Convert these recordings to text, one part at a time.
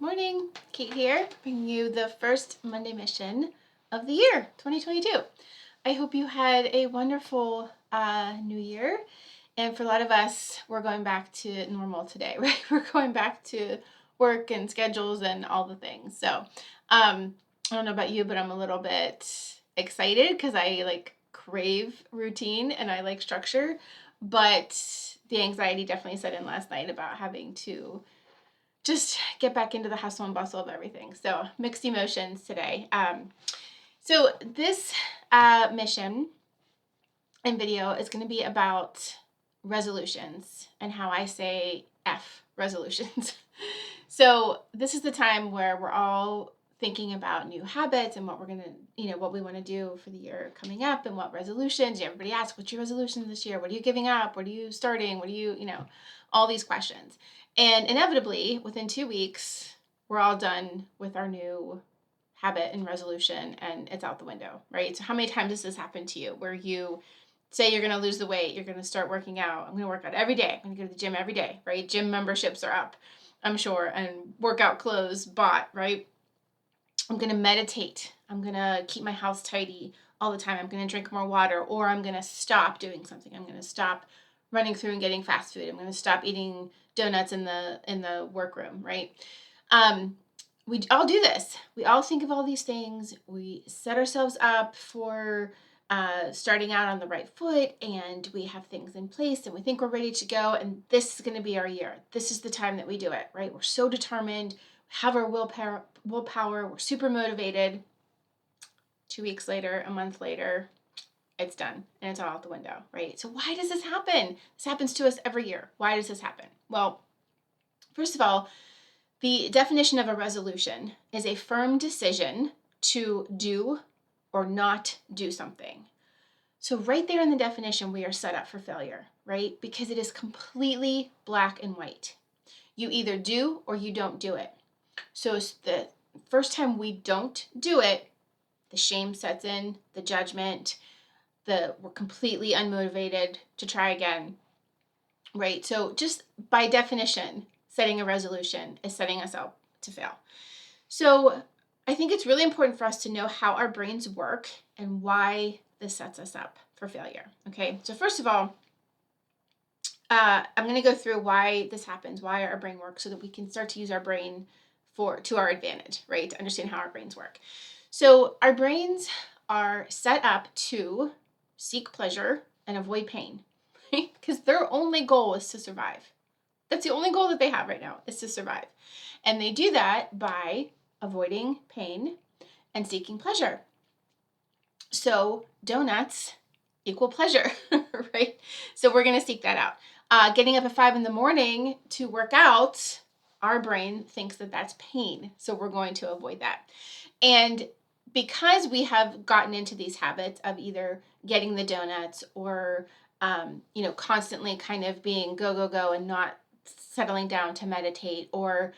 Morning, Kate here, bringing you the first Monday mission of the year, 2022. I hope you had a wonderful new year. And for a lot of us, we're going back to normal today, right? We're going back to work and schedules and all the things. So I don't know about you, but I'm a little bit excited because I crave routine and I like structure. But the anxiety definitely set in last night about having to just get back into the hustle and bustle of everything. So mixed emotions today. So this mission and video is going to be about resolutions and how I say F resolutions. So this is the time where we're all thinking about new habits and what we're going to, what we want to do for the year coming up and what resolutions. Everybody asks, what's your resolution this year? What are you giving up? What are you starting? What are you, all these questions. And inevitably, within 2 weeks, we're all done with our new habit and resolution and it's out the window, right? So how many times has this happened to you where you say you're going to lose the weight, you're going to start working out, I'm going to work out every day, I'm going to go to the gym every day, right? Gym memberships are up, I'm sure, and workout clothes bought, right? I'm going to meditate, I'm going to keep my house tidy all the time, I'm going to drink more water, or I'm going to stop doing something, I'm going to stop running through and getting fast food, I'm going to stop eating donuts in the workroom, right? We all do this. We all think of all these things. We set ourselves up for starting out on the right foot, and we have things in place, and we think we're ready to go, and this is going to be our year. This is the time that we do it, right? We're so determined, have our willpower, we're super motivated. 2 weeks later, a month later, it's done, and it's all out the window, right? So why does this happen? This happens to us every year. Why does this happen? Well, first of all, the definition of a resolution is a firm decision to do or not do something. So right there in the definition, we are set up for failure, right? Because it is completely black and white. You either do or you don't do it. So the first time we don't do it, the shame sets in, the judgment, we're completely unmotivated to try again, right? So just by definition, setting a resolution is setting us up to fail. So I think it's really important for us to know how our brains work and why this sets us up for failure. Okay, so first of all, I'm going to go through why this happens, why our brain works, so that we can start to use our brain to our advantage, right? To understand how our brains work. So our brains are set up to seek pleasure and avoid pain, right? Because their only goal is to survive. That's the only goal that they have right now, is to survive. And they do that by avoiding pain and seeking pleasure. So donuts equal pleasure, right? So we're going to seek that out. Getting up at 5 a.m. to work out, our brain thinks that that's pain. So we're going to avoid that. And because we have gotten into these habits of either getting the donuts or, constantly kind of being go, go, go and not settling down to meditate, or,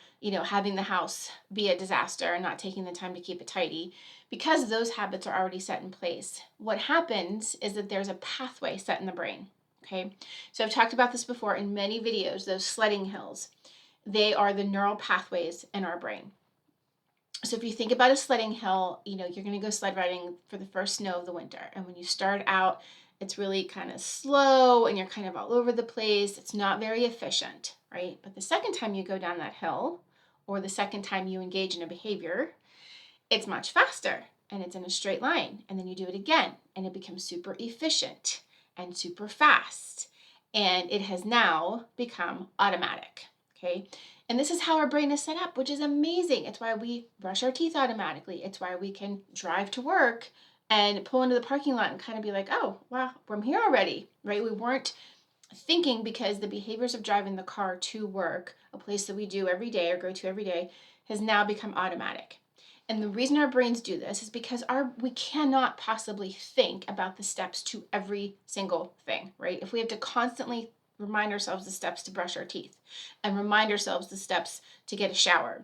having the house be a disaster and not taking the time to keep it tidy, because those habits are already set in place, what happens is that there's a pathway set in the brain. Okay. So I've talked about this before in many videos, those sledding hills, they are the neural pathways in our brain. So if you think about a sledding hill, you're going to go sled riding for the first snow of the winter. And when you start out, it's really kind of slow and you're kind of all over the place. It's not very efficient, right? But the second time you go down that hill, or the second time you engage in a behavior, it's much faster and it's in a straight line. And then you do it again and it becomes super efficient and super fast. And it has now become automatic, okay? And this is how our brain is set up, which is amazing. It's why we brush our teeth automatically. It's why we can drive to work and pull into the parking lot and kind of be like, oh, wow, I'm here already, right? We weren't thinking, because the behaviors of driving the car to work, a place that we do every day or go to every day, has now become automatic. And the reason our brains do this is because we cannot possibly think about the steps to every single thing, right? If we have to constantly remind ourselves the steps to brush our teeth, and remind ourselves the steps to get a shower,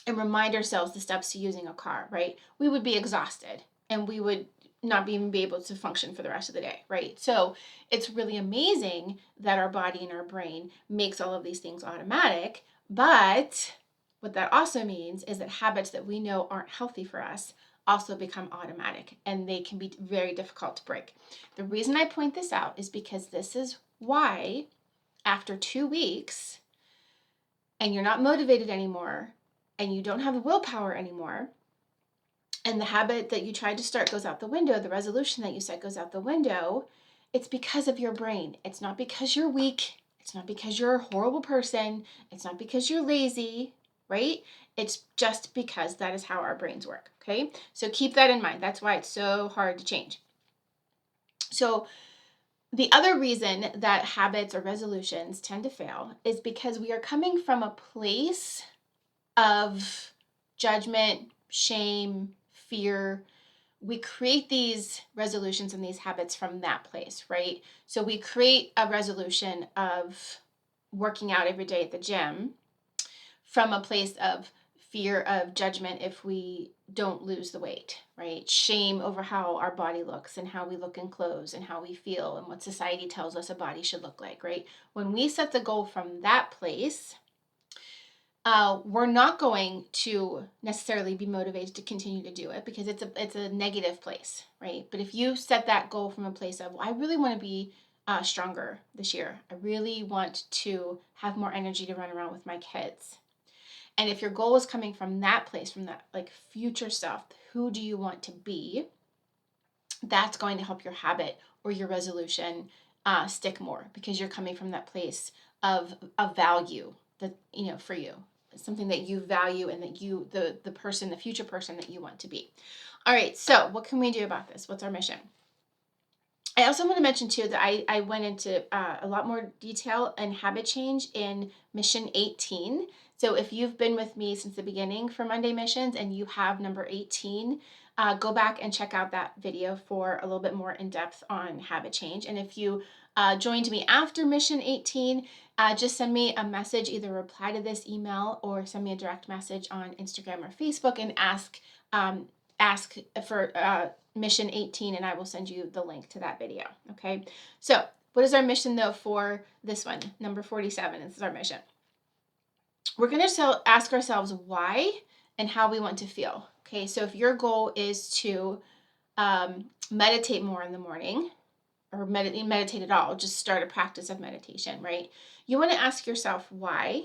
and remind ourselves the steps to using a car, right? We would be exhausted and we would not even be able to function for the rest of the day, right? So it's really amazing that our body and our brain makes all of these things automatic, but what that also means is that habits that we know aren't healthy for us also become automatic, and they can be very difficult to break. The reason I point this out is because this is why after 2 weeks and you're not motivated anymore and you don't have the willpower anymore, and the habit that you tried to start goes out the window, the resolution that you set goes out the window, it's because of your brain. It's not because you're weak. It's not because you're a horrible person. It's not because you're lazy, right? It's just because that is how our brains work, okay? So keep that in mind. That's why it's so hard to change. So the other reason that habits or resolutions tend to fail is because we are coming from a place of judgment, shame, fear. We create these resolutions and these habits from that place, right? So we create a resolution of working out every day at the gym from a place of fear of judgment if we don't lose the weight, right? Shame over how our body looks and how we look in clothes and how we feel and what society tells us a body should look like, right? When we set the goal from that place, we're not going to necessarily be motivated to continue to do it because it's a negative place, right? But if you set that goal from a place of, well, I really want to be stronger this year. I really want to have more energy to run around with my kids. And if your goal is coming from that place, from that like future self, who do you want to be? That's going to help your habit or your resolution stick more because you're coming from that place of value that, for you. It's something that you value and that you, the person, the future person that you want to be. All right, so what can we do about this? What's our mission? I also want to mention too that I went into a lot more detail and habit change in mission 18. So if you've been with me since the beginning for Monday missions and you have number 18, go back and check out that video for a little bit more in depth on habit change. And if you joined me after mission 18, just send me a message, either reply to this email or send me a direct message on Instagram or Facebook and ask for mission 18, and I will send you the link to that video. Okay, so what is our mission though for this one, number 47? This is our mission. We're going to ask ourselves why and how we want to feel. Okay, so if your goal is to meditate more in the morning, or meditate at all, just start a practice of meditation, right? You want to ask yourself why.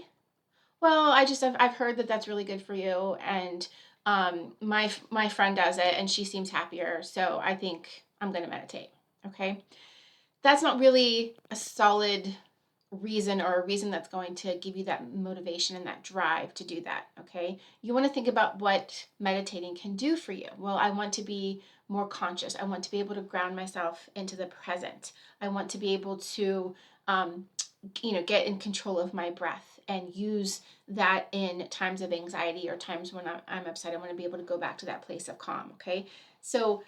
Well, I've heard that that's really good for you, and my friend does it and she seems happier, so I think I'm going to meditate. Okay, that's not really a solid reason or a reason that's going to give you that motivation and that drive to do that. Okay, you want to think about what meditating can do for you. Well, I want to be more conscious. I want to be able to ground myself into the present. I want to be able to get in control of my breath and use that in times of anxiety or times when I'm upset. I want to be able to go back to that place of calm. Okay, so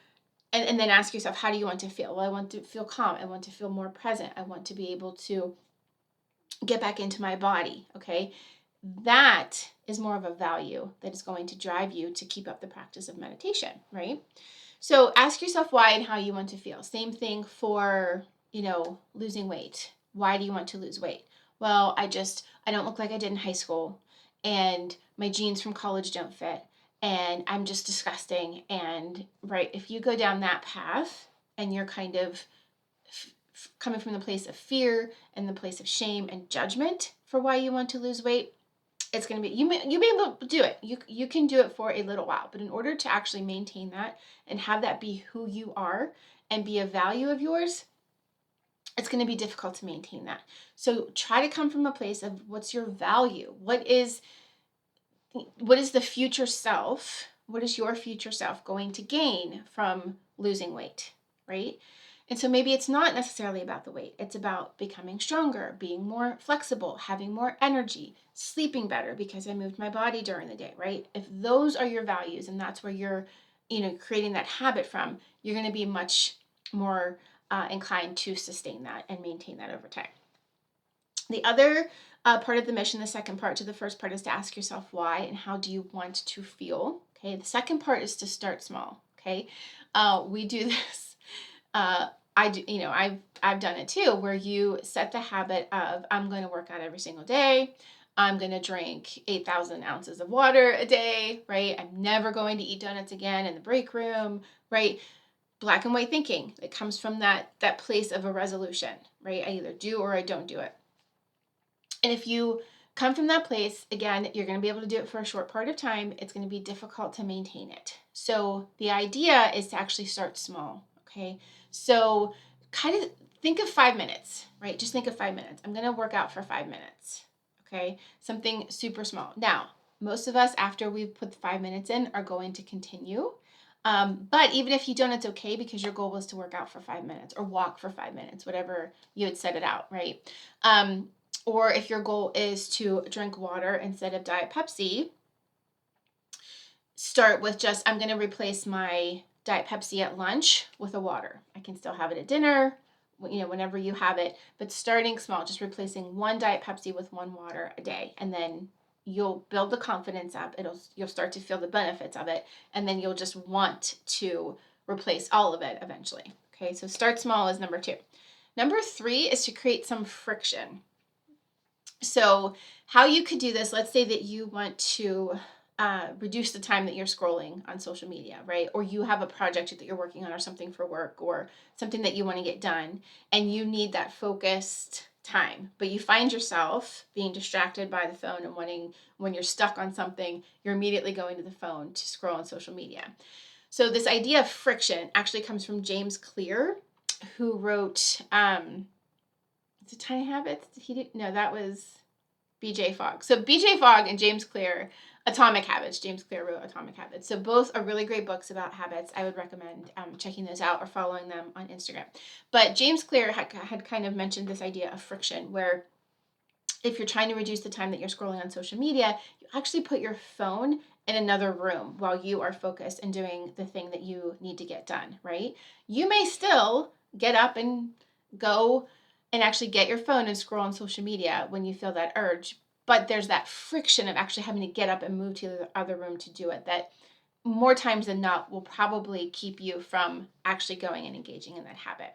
and then ask yourself, how do you want to feel? Well, I want to feel calm. I want to feel more present. I want to be able to get back into my body. Okay, that is more of a value that is going to drive you to keep up the practice of meditation, right? So ask yourself why and how you want to feel. Same thing for losing weight. Why do you want to lose weight? Well, I don't look like I did in high school, and my jeans from college don't fit, and I'm just disgusting. And right, if you go down that path and you're kind of coming from the place of fear and the place of shame and judgment for why you want to lose weight, it's going to be, you may be able to do it. You can do it for a little while, but in order to actually maintain that and have that be who you are and be a value of yours, it's going to be difficult to maintain that. So try to come from a place of what's your value? What is the future self? What is your future self going to gain from losing weight, right? And so maybe it's not necessarily about the weight. It's about becoming stronger, being more flexible, having more energy, sleeping better because I moved my body during the day, right? If those are your values and that's where you're, creating that habit from, you're going to be much more inclined to sustain that and maintain that over time. The other part of the mission, the second part to the first part, is to ask yourself why and how do you want to feel. Okay, the second part is to start small. Okay, we do this. I do, I've done it too, where you set the habit of I'm going to work out every single day. I'm going to drink 8,000 ounces of water a day, right? I'm never going to eat donuts again in the break room, right? Black and white thinking. It comes from that place of a resolution, right? I either do or I don't do it. And if you come from that place, again, you're going to be able to do it for a short part of time. It's going to be difficult to maintain it. So the idea is to actually start small, okay? So kind of think of 5 minutes, right? Just think of 5 minutes. I'm going to work out for 5 minutes, okay? Something super small. Now, most of us, after we've put the 5 minutes in, are going to continue. But even if you don't, it's okay, because your goal was to work out for 5 minutes or walk for 5 minutes, whatever you had set it out, right? Or if your goal is to drink water instead of Diet Pepsi, start with just, I'm going to replace my Diet Pepsi at lunch with a water. I can still have it at dinner, whenever you have it, but starting small, just replacing one Diet Pepsi with one water a day. And then you'll build the confidence up. You'll start to feel the benefits of it. And then you'll just want to replace all of it eventually. Okay. So start small is number 2. Number 3 is to create some friction. So how you could do this, let's say that you want to reduce the time that you're scrolling on social media, right? Or you have a project that you're working on, or something for work, or something that you want to get done, and you need that focused time, but you find yourself being distracted by the phone and when you're stuck on something, you're immediately going to the phone to scroll on social media. So this idea of friction actually comes from James Clear, who wrote, is it Tiny Habits? That was BJ Fogg. So BJ Fogg and James Clear, Atomic Habits. James Clear wrote Atomic Habits. So both are really great books about habits. I would recommend checking those out or following them on Instagram. But James Clear had kind of mentioned this idea of friction, where if you're trying to reduce the time that you're scrolling on social media, you actually put your phone in another room while you are focused and doing the thing that you need to get done, right? You may still get up and go and actually get your phone and scroll on social media when you feel that urge, but there's that friction of actually having to get up and move to the other room to do it that more times than not will probably keep you from actually going and engaging in that habit.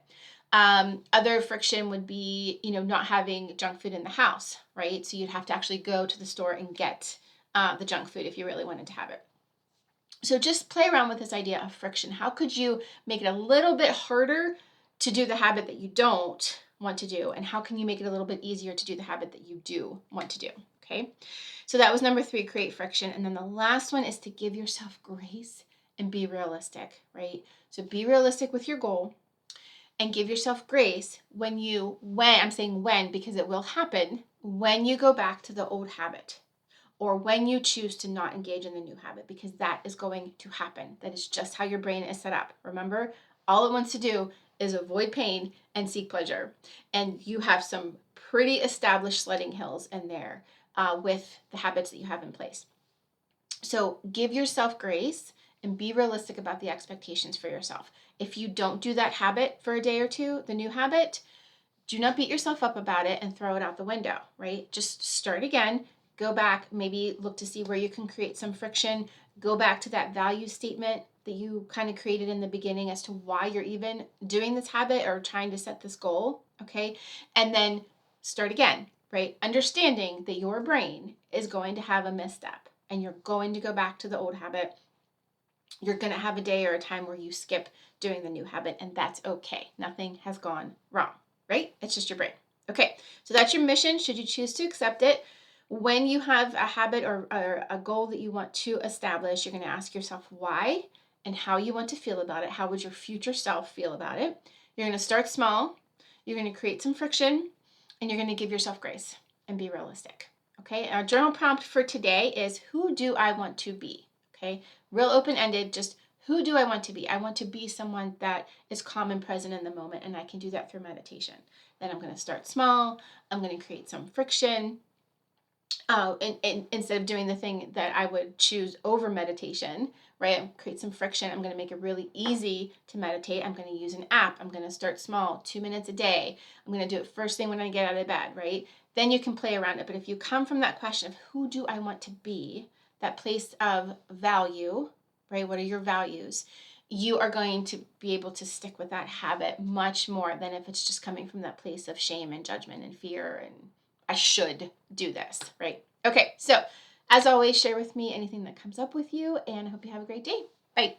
Other friction would be, not having junk food in the house, right? So you'd have to actually go to the store and get the junk food if you really wanted to have it. So just play around with this idea of friction. How could you make it a little bit harder to do the habit that you don't want to do? And how can you make it a little bit easier to do the habit that you do want to do? Okay. So that was number 3, create friction. And then the last one is to give yourself grace and be realistic, right? So be realistic with your goal and give yourself grace when I'm saying when, because it will happen, when you go back to the old habit, or when you choose to not engage in the new habit, because that is going to happen. That is just how your brain is set up. Remember, all it wants to do is avoid pain and seek pleasure. And you have some pretty established sledding hills in there with the habits that you have in place. So give yourself grace and be realistic about the expectations for yourself. If you don't do that habit for a day or two, the new habit, do not beat yourself up about it and throw it out the window, right? Just start again. Go back, maybe look to see where you can create some friction. Go back to that value statement that you kind of created in the beginning as to why you're even doing this habit or trying to set this goal, okay? And then start again, right? Understanding that your brain is going to have a misstep and you're going to go back to the old habit. You're going to have a day or a time where you skip doing the new habit, and that's okay. Nothing has gone wrong, right? It's just your brain. Okay, so that's your mission, should you choose to accept it. When you have a habit or a goal that you want to establish, you're going to ask yourself why and how you want to feel about it. How would your future self feel about it? You're going to start small. You're going to create some friction, and you're going to give yourself grace and be realistic. Okay, our journal prompt for today is, who do I want to be? Okay, real open-ended, just who do I want to be? I want to be someone that is calm and present in the moment, and I can do that through meditation. Then I'm going to start small. I'm going to create some friction. And instead of doing the thing that I would choose over meditation, right? Create some friction. I'm going to make it really easy to meditate. I'm going to use an app. I'm going to start small, 2 minutes a day. I'm going to do it first thing when I get out of bed, right? Then you can play around it. But if you come from that question of who do I want to be, that place of value, right? What are your values? You are going to be able to stick with that habit much more than if it's just coming from that place of shame and judgment and fear and I should do this, right? Okay, so as always, share with me anything that comes up with you, and I hope you have a great day. Bye.